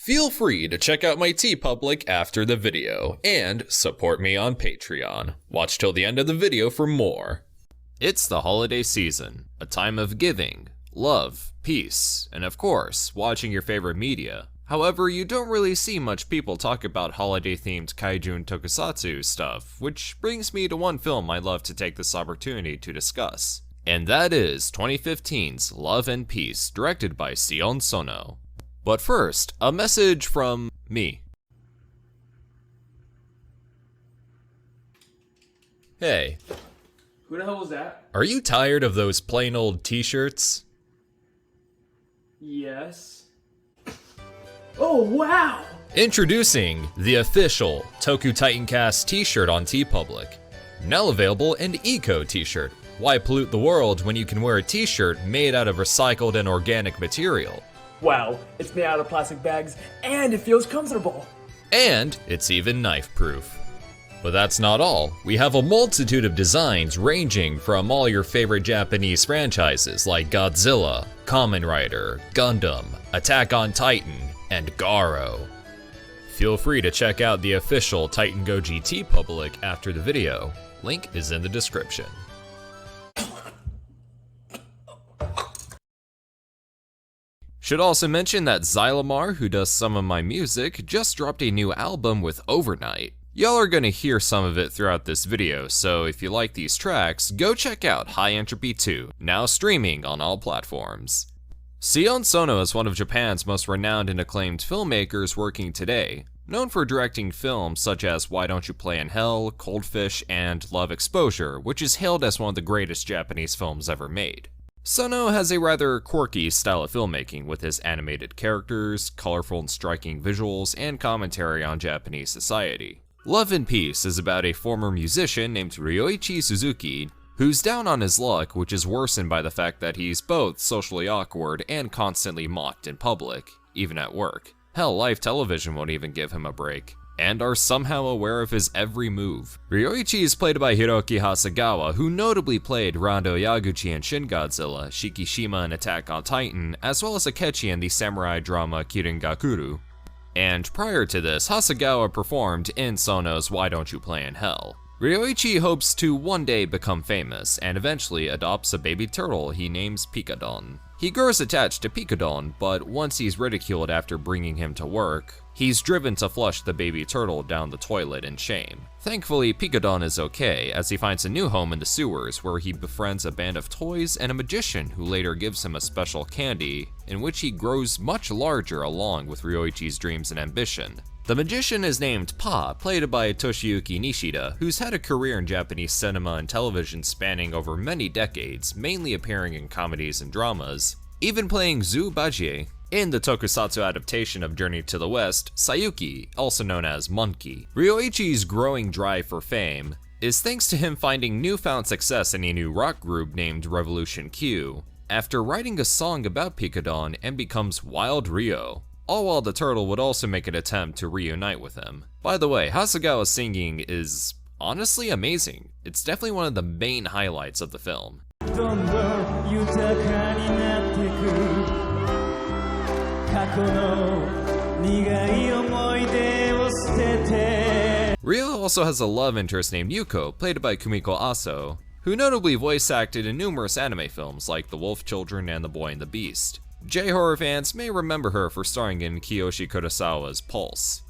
Feel free to check out my TeePublic after the video, and support me on Patreon. Watch till the end of the video for more. It's the holiday season, a time of giving, love, peace, and of course, watching your favorite media. However, you don't really see much people talk about holiday-themed Kaiju and Tokusatsu stuff, which brings me to one film I'd love to take this opportunity to discuss. And that is 2015's Love and Peace, directed by Sion Sono. But first, a message from me. Hey. Who the hell was that? Are you tired of those plain old t-shirts? Yes. Oh, wow! Introducing the official Toku Titancast t-shirt on TeePublic. Now available in Eco t-shirt. Why pollute the world when you can wear a t-shirt made out of recycled and organic material? Wow, it's made out of plastic bags, and it feels comfortable. And it's even knife-proof. But that's not all. We have a multitude of designs ranging from all your favorite Japanese franchises like Godzilla, Kamen Rider, Gundam, Attack on Titan, and Garo. Feel free to check out the official TitanGoji TeePublic after the video. Link is in the description. Should also mention that Xylomar, who does some of my music, just dropped a new album with Overnight. Y'all are gonna hear some of it throughout this video, so if you like these tracks, go check out High Entropy 2, now streaming on all platforms. Sion Sono is one of Japan's most renowned and acclaimed filmmakers working today, known for directing films such as Why Don't You Play in Hell, Cold Fish, and Love Exposure, which is hailed as one of the greatest Japanese films ever made. Sono has a rather quirky style of filmmaking with his animated characters, colorful and striking visuals, and commentary on Japanese society. Love and Peace is about a former musician named Ryoichi Suzuki, who's down on his luck, which is worsened by the fact that he's both socially awkward and constantly mocked in public, even at work. Hell, live television won't even give him a break, and are somehow aware of his every move. Ryoichi is played by Hiroki Hasegawa, who notably played Rando Yaguchi in Shin Godzilla, Shikishima in Attack on Titan, as well as Akechi in the samurai drama Kirin Gakuru. And prior to this, Hasegawa performed in Sono's Why Don't You Play in Hell. Ryoichi hopes to one day become famous, and eventually adopts a baby turtle he names Picadon. He grows attached to Picadon, but once he's ridiculed after bringing him to work, he's driven to flush the baby turtle down the toilet in shame. Thankfully, Picadon is okay, as he finds a new home in the sewers where he befriends a band of toys and a magician who later gives him a special candy, in which he grows much larger along with Ryoichi's dreams and ambition. The magician is named Pa, played by Toshiyuki Nishida, who's had a career in Japanese cinema and television spanning over many decades, mainly appearing in comedies and dramas, even playing Zu Bajie in the Tokusatsu adaptation of Journey to the West, Sayuki, also known as Monkey. Ryoichi's growing drive for fame is thanks to him finding newfound success in a new rock group named Revolution Q, after writing a song about Picadon and becomes Wild Ryo. All while the turtle would also make an attempt to reunite with him. By the way, Hasegawa's singing is honestly amazing. It's definitely one of the main highlights of the film. Ryo also has a love interest named Yuko, played by Kumiko Aso, who notably voice acted in numerous anime films like The Wolf Children and The Boy and the Beast. J-horror fans may remember her for starring in Kiyoshi Kurosawa's Pulse.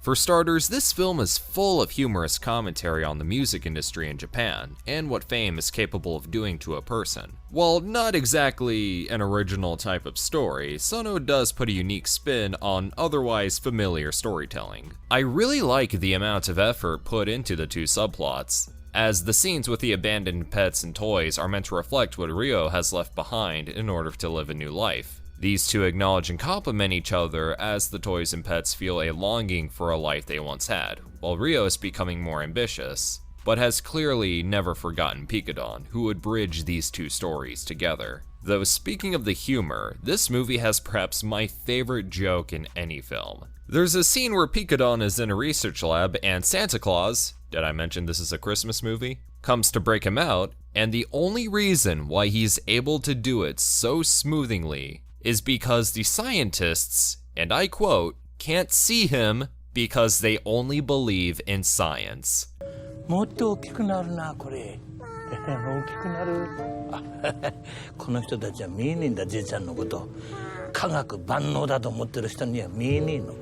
For starters, this film is full of humorous commentary on the music industry in Japan, and what fame is capable of doing to a person. While not exactly an original type of story, Sono does put a unique spin on otherwise familiar storytelling. I really like the amount of effort put into the two subplots, as the scenes with the abandoned pets and toys are meant to reflect what Ryo has left behind in order to live a new life. These two acknowledge and complement each other as the toys and pets feel a longing for a life they once had, while Ryo is becoming more ambitious, but has clearly never forgotten Picadon, who would bridge these two stories together. Though speaking of the humor, this movie has perhaps my favorite joke in any film. There's a scene where Picadon is in a research lab and Santa Claus, did I mention this is a Christmas movie, comes to break him out, and the only reason why he's able to do it so smoothly is because the scientists, and I quote, can't see him because they only believe in science. もっと大きくなるなこれ大きくなるこの人たちは見えねえんだじいちゃんのこと科学万能だと思ってる人には見えねえの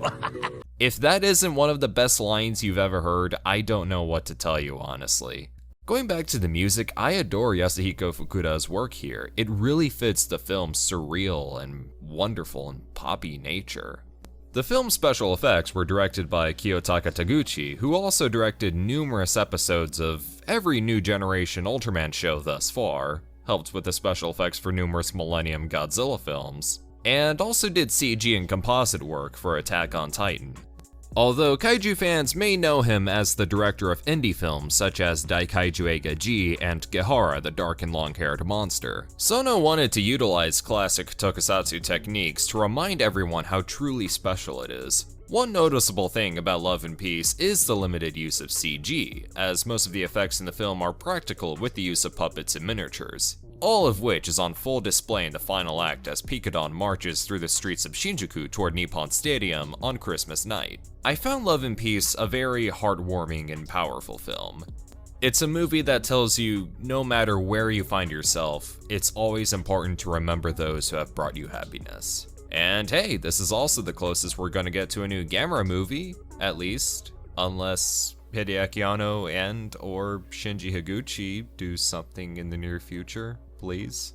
If that isn't one of the best lines you've ever heard, I don't know what to tell you, honestly. Going back to the music, I adore Yasuhiko Fukuda's work here. It really fits the film's surreal and wonderful and poppy nature. The film's special effects were directed by Kiyotaka Taguchi, who also directed numerous episodes of every New Generation Ultraman show thus far, helped with the special effects for numerous Millennium Godzilla films, and also did CG and composite work for Attack on Titan. Although kaiju fans may know him as the director of indie films such as Daikaiju Eiga and Gehara the Dark and Long-Haired Monster, Sono wanted to utilize classic tokusatsu techniques to remind everyone how truly special it is. One noticeable thing about Love and Peace is the limited use of CG, as most of the effects in the film are practical with the use of puppets and miniatures. All of which is on full display in the final act as Picadon marches through the streets of Shinjuku toward Nippon Stadium on Christmas night. I found Love and Peace a very heartwarming and powerful film. It's a movie that tells you, no matter where you find yourself, it's always important to remember those who have brought you happiness. And hey, this is also the closest we're gonna get to a new Gamera movie, at least, unless Hideaki Anno and or Shinji Higuchi do something in the near future. Please.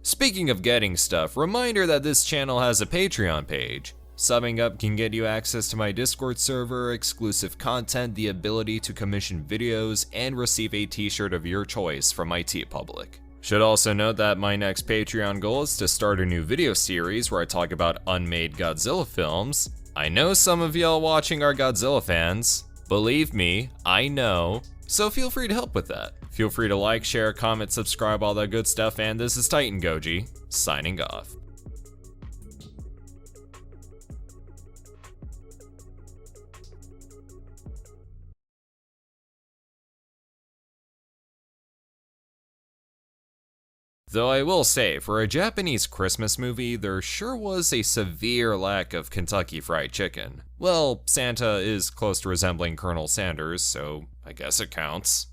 Speaking of getting stuff, reminder that this channel has a Patreon page. Subbing up can get you access to my Discord server, exclusive content, the ability to commission videos, and receive a t-shirt of your choice from my TeePublic. Should also note that my next Patreon goal is to start a new video series where I talk about unmade Godzilla films. I know some of y'all watching are Godzilla fans. Believe me, I know. So feel free to help with that. Feel free to like, share, comment, subscribe, all that good stuff, and this is TitanGoji, signing off. Though I will say, for a Japanese Christmas movie, there sure was a severe lack of Kentucky Fried Chicken. Well, Santa is close to resembling Colonel Sanders, so I guess it counts.